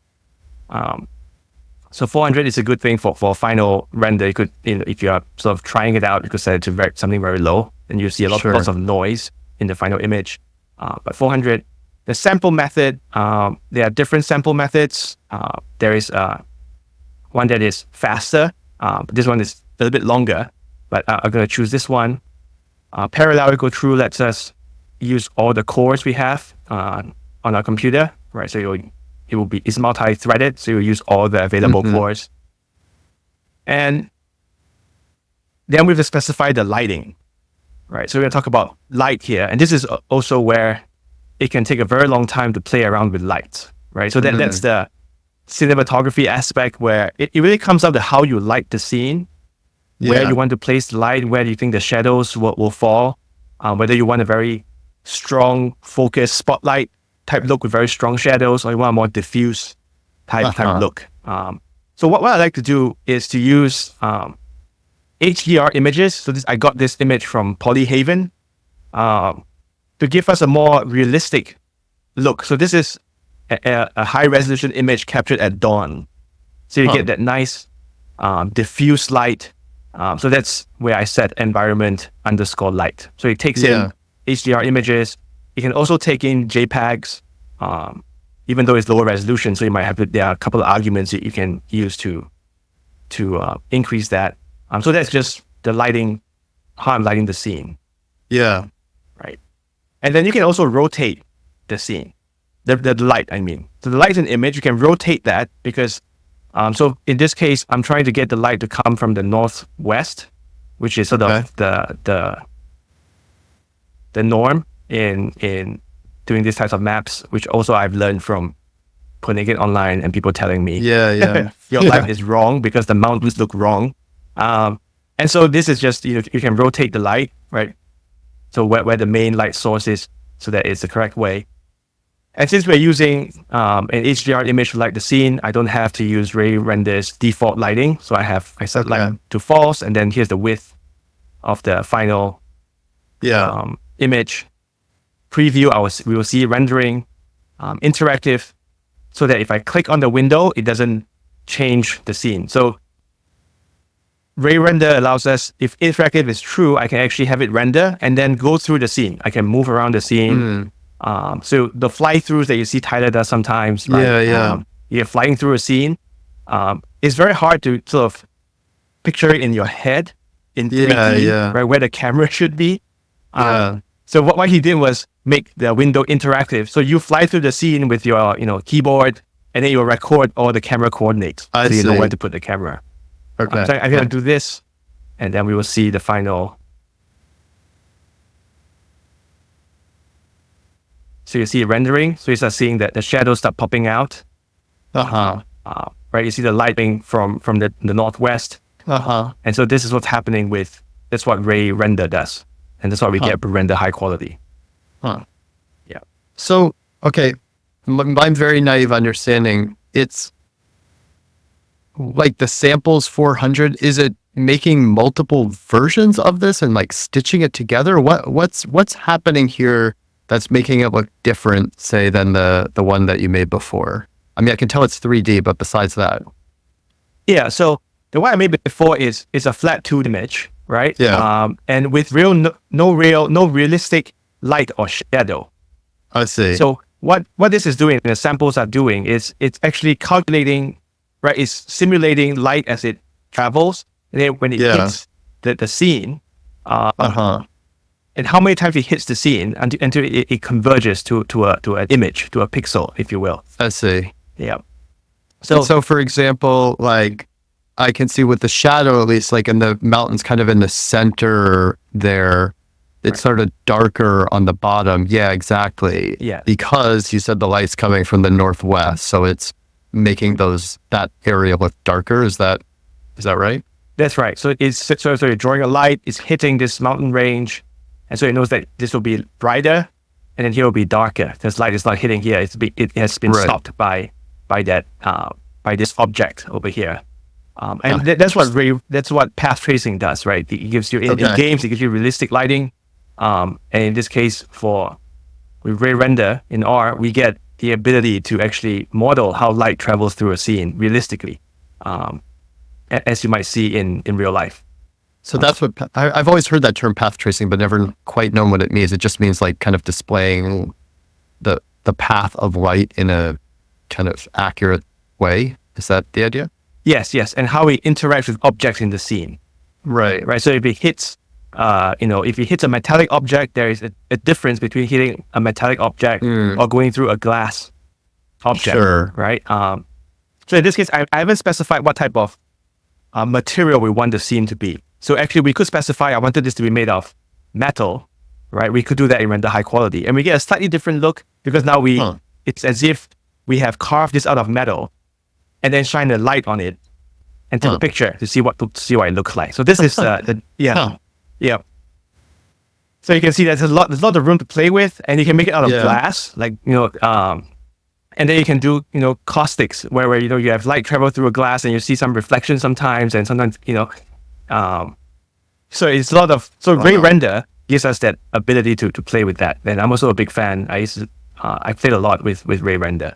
So 400 is a good thing for final render. You could, if you are sort of trying it out, you could set it to something very low, and you see lots of noise in the final image. But 400, the sample method, there are different sample methods. There is one that is faster. This one is a little bit longer, but I'm going to choose this one. Parallel go through lets us use all the cores we have on our computer, right? So it's multi-threaded, so you'll use all the available cores. And then we have to specify the lighting, right? So we're going to talk about light here. And this is also where it can take a very long time to play around with light, right? So that's the cinematography aspect where it really comes down to how you light the scene, where you want to place the light, where do you think the shadows will fall, whether you want a very strong, focused spotlight type look with very strong shadows, or you want a more diffuse type look. So what I like to do is to use HDR images. So I got this image from Polyhaven to give us a more realistic look. So this is a high resolution image captured at dawn. So you get that nice diffuse light. So that's where I set environment_light. So it takes in HDR images. You can also take in JPEGs, even though it's lower resolution. So you might have there are a couple of arguments that you can use to increase that. So that's just the lighting, how I'm lighting the scene. Yeah. Right. And then you can also rotate the scene, the light, I mean. So the light is an image, you can rotate that because, so in this case, I'm trying to get the light to come from the northwest, which is sort of the norm in doing these types of maps, which also I've learned from putting it online and people telling me, your light is wrong because the mountains look wrong. And so this is just, you can rotate the light, right? So where the main light source is, so that it's the correct way. And since we're using an HDR image to light the scene, I don't have to use RayRender's default lighting. So I set light to false, and then here's the width of the final image. Preview, we will see rendering, interactive, so that if I click on the window, it doesn't change the scene. So RayRender allows us, if interactive is true, I can actually have it render and then go through the scene. I can move around the scene. So the fly-throughs that you see Tyler does sometimes, right? You're flying through a scene. It's very hard to sort of picture it in your head in 3D, right, where the camera should be. So what he did was make the window interactive. So you fly through the scene with your keyboard, and then you'll record all the camera coordinates. So you know where to put the camera. Okay. So I'm going to do this, and then we will see the final. So you see rendering. So you start seeing that the shadows start popping out. Right. You see the lighting from the northwest. And so this is what's happening that's what RayRender does. And that's why we get render high quality. Yeah. So, okay, my very naive understanding, it's like the samples 400, is it making multiple versions of this and like stitching it together? What's happening here that's making it look different, say, than the one that you made before? I mean, I can tell it's 3D, but besides that. Yeah, so the one I made before is a flat 2D image, right? Yeah. And with no realistic light or shadow. I see. So what this is doing, the samples are doing, is it's actually calculating, right? It's simulating light as it travels, and then when it hits the scene, and how many times it hits the scene until it converges to an image, to a pixel, if you will. I see. Yeah. So for example, like I can see with the shadow, at least like in the mountains, kind of in the center there, it's sort of darker on the bottom. Yeah, exactly. Yeah. Because you said the light's coming from the northwest, so it's making that area look darker. Is that right? That's right. So so you're drawing a light, it's hitting this mountain range, and so it knows that this will be brighter, and then here will be darker. This light is not hitting here. It has been stopped by this object over here. And that's what path tracing does, right? It gives you in games, it gives you realistic lighting. And in this case, with RayRender in R, we get the ability to actually model how light travels through a scene realistically, as you might see in real life. So that's what I've always heard that term, path tracing, but never quite known what it means. It just means like kind of displaying the path of light in a kind of accurate way. Is that the idea? Yes, and how it interacts with objects in the scene. Right. So if it hits, if it hits a metallic object, there is a difference between hitting a metallic object or going through a glass object. Sure. Right. So in this case, I haven't specified what type of material we want the scene to be. So actually, we could specify I wanted this to be made of metal, right? We could do that in render high quality, and we get a slightly different look because now it's as if we have carved this out of metal and then shine a light on it and take a picture to see what it looks like. So this is yeah. So you can see there's a lot of room to play with, and you can make it out of glass, like and then you can do caustics where you have light travel through a glass and you see some reflection sometimes, and sometimes so it's a lot of RayRender gives us that ability to play with that. And I'm also a big fan. I played a lot with RayRender.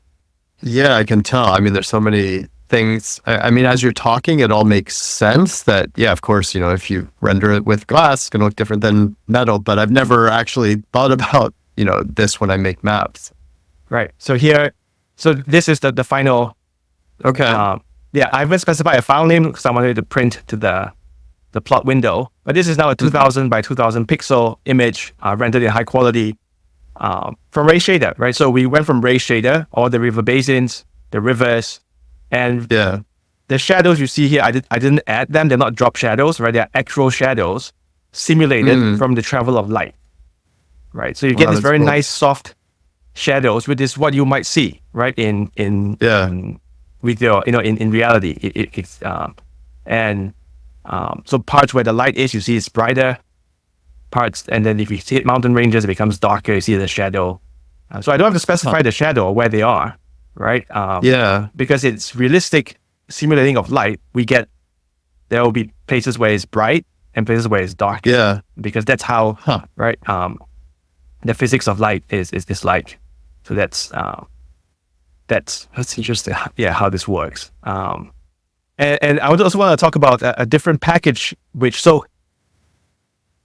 Yeah, I can tell. I mean, there's so many things. I mean, as you're talking, it all makes sense that, yeah, of course, if you render it with glass, it's going to look different than metal. But I've never actually thought about, this when I make maps. Right. So this is the final. Okay. I haven't specified a file name because I wanted to print to the plot window. But this is now a 2000 by 2000 pixel image rendered in high quality from RayShader, right? So we went from RayShader, all the river basins, the rivers, and the shadows you see here, I didn't add them. They're not drop shadows, right? They're actual shadows simulated from the travel of light, right? So you get this very nice soft shadows, which is what you might see, right? With your, in reality, so parts where the light is, you see it's brighter parts, and then if you hit mountain ranges, it becomes darker. You see the shadow. So I don't have to specify the shadow or where they are, right? Because it's realistic simulating of light. There will be places where it's bright and places where it's dark. Yeah, because that's how, right? The physics of light is like. So that's interesting. Yeah, how this works. And I would also want to talk about a different package, so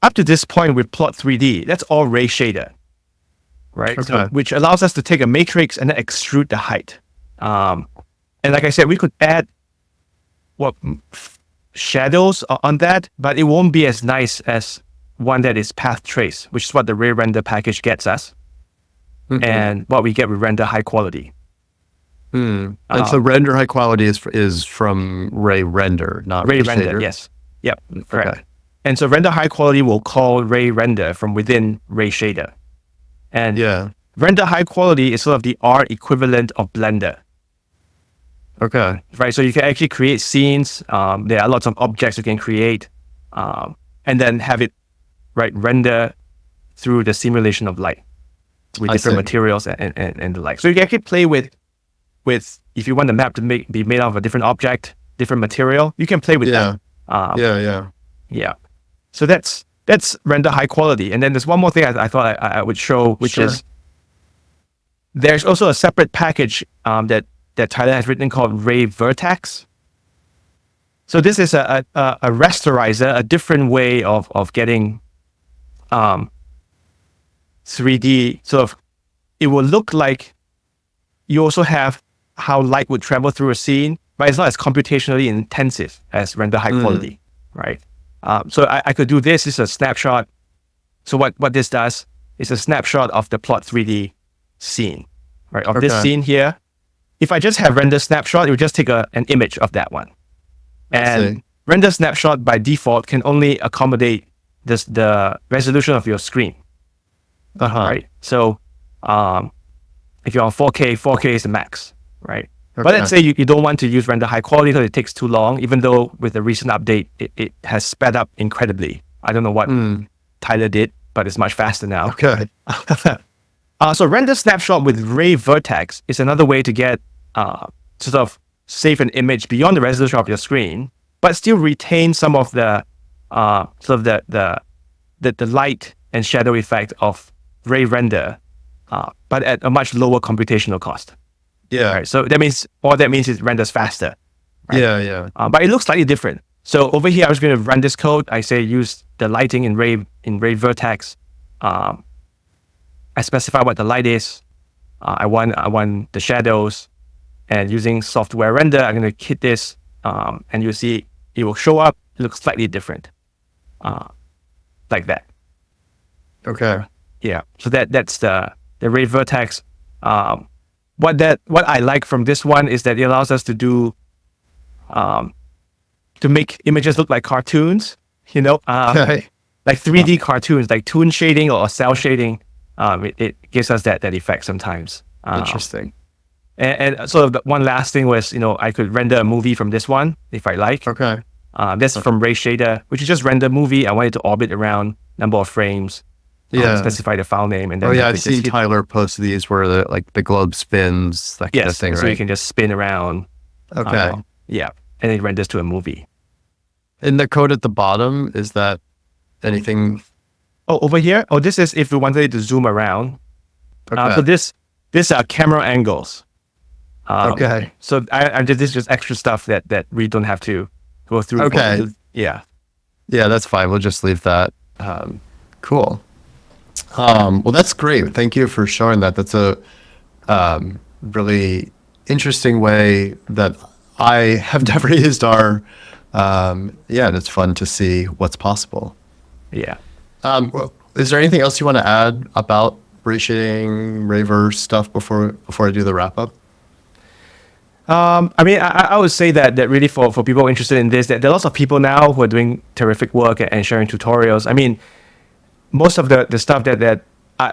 up to this point with Plot 3D, that's all RayShader, right? Okay. So, which allows us to take a matrix and then extrude the height. And like I said, we could add shadows on that, but it won't be as nice as one that is path trace, which is what the RayRender package gets us. And what we get with render high quality. And so render high quality is from RayRender, not RayRender. Yes. Yep. Correct. Okay. And so render high quality will call RayRender from within RayShader. And render high quality is sort of the R equivalent of Blender. Okay. Right. So you can actually create scenes. There are lots of objects you can create, and then have it render through the simulation of light with different materials and the like. So you can actually play with if you want the map to be made out of a different object, different material, you can play with that. Yeah. So that's render high quality. And then there's one more thing I thought I would show, which is there's also a separate package that Tyler has written called Rayvertex. So this is a rasterizer, a different way of getting 3D sort of. It will look like you also have how light would travel through a scene, but it's not as computationally intensive as render high quality, right? So I could do this. This is a snapshot. So what this does is a snapshot of the Plot 3D scene, right? Of this scene here. If I just have render snapshot, it would just take an image of that one. And render snapshot by default can only accommodate the resolution of your screen. Right? So if you're on 4K, 4K is the max, right? Okay. But let's say you don't want to use render high quality because it takes too long, even though with the recent update, it has sped up incredibly. I don't know what Tyler did, but it's much faster now. Okay. So render snapshot with Rayvertex is another way to get sort of save an image beyond the resolution of your screen, but still retain some of the sort of the light and shadow effect of RayRender, but at a much lower computational cost. Yeah. Right? So that means it renders faster. Right? Yeah. But it looks slightly different. So over here, I was going to run this code. I say use the lighting in Rayvertex. I specify what the light is. I want the shadows, and using software render, I'm going to hit this, and you'll see it will show up. It looks slightly different, like that. Okay. Yeah. So that's the Rayvertex. What I like from this one is that it allows us to do, to make images look like cartoons. Okay. like 3D cartoons, like toon shading or cell shading. It gives us that effect sometimes. Interesting. And sort of one last thing was, I could render a movie from this one if I like. Okay. That's from RayShader, which is just render movie. I wanted to orbit around number of frames. Specify the file name, and then I've seen Tyler post these where the globe spins, that kind of thing, right? So you can just spin around. Okay. And it renders to a movie. In the code at the bottom, is that anything? Oh, over here? Oh, this is if we wanted it to zoom around. Okay. So these are camera angles. Okay. So this is just extra stuff that we don't have to go through. Okay. Yeah, that's fine. We'll just leave that. Cool. Well, that's great. Thank you for showing that. That's a really interesting way that I have never used R. And it's fun to see what's possible. Yeah. Well, is there anything else you want to add about reshading, Rayverse stuff before I do the wrap up? I would say that really for people interested in this, that there are lots of people now who are doing terrific work and sharing tutorials. I mean, most of the stuff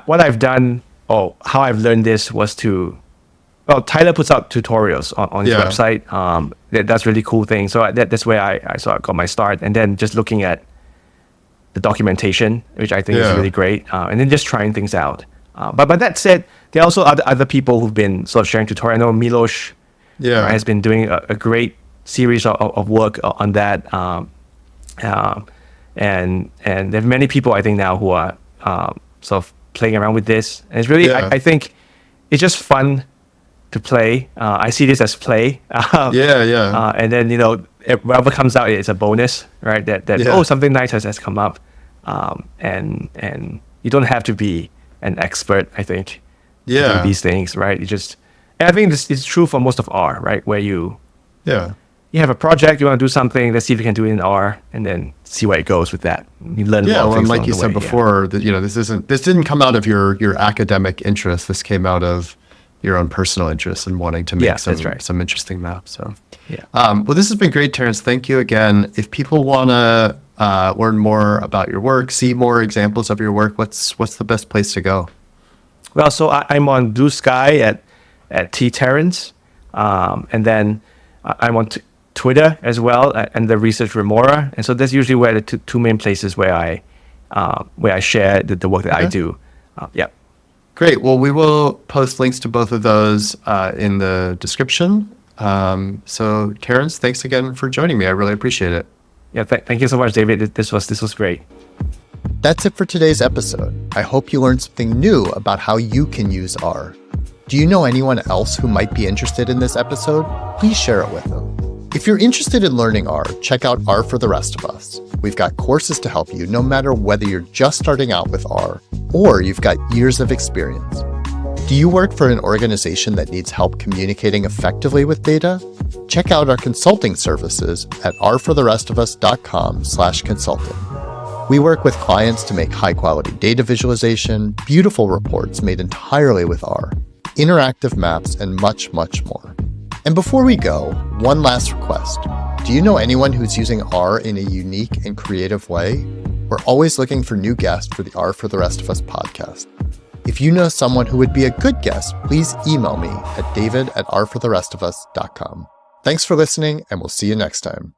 what I've done or how I've learned this was Tyler puts out tutorials on his website. That's really cool thing. So that's where I sort of got my start, and then just looking at the documentation, which I think is really great, and then just trying things out. But that said, there are also other people who've been sort of sharing tutorials. I know Milos has been doing a great series of work on that. And there are many people I think now who are sort of playing around with this. And it's really, I think it's just fun to play. I see this as play. And then, whatever comes out, it's a bonus, right? That something nice has come up. And you don't have to be an expert, I think, to do these things, right? And I think this is true for most of R, right? Where you have a project, you want to do something, let's see if you can do it in R, and then see where it goes with that. You learn a lot of things like you said before, that this didn't come out of your academic interest. This came out of your own personal interest in wanting to make some interesting maps. So well, this has been great, Terence. Thank you again. If people want to learn more about your work, see more examples of your work, what's the best place to go? Well, so I'm on Blue Sky at T Terence, and then I'm on Twitter as well, and the Research Remora, and so that's usually where the two main places where I share the work that I do. Great. Well, we will post links to both of those in the description. So Terence, thanks again for joining me. I really appreciate it. Yeah, thank you so much, David. This was great. That's it for today's episode. I hope you learned something new about how you can use R. Do you know anyone else who might be interested in this episode? Please share it with them. If you're interested in learning R, check out R for the Rest of Us. We've got courses to help you no matter whether you're just starting out with R or you've got years of experience. Do you work for an organization that needs help communicating effectively with data? Check out our consulting services at rfortherestofus.com/consulting. We work with clients to make high-quality data visualization, beautiful reports made entirely with R, interactive maps, and much, much more. And before we go, one last request. Do you know anyone who's using R in a unique and creative way? We're always looking for new guests for the R for the Rest of Us podcast. If you know someone who would be a good guest, please email me at david@rfortherestofus.com. Thanks for listening, and we'll see you next time.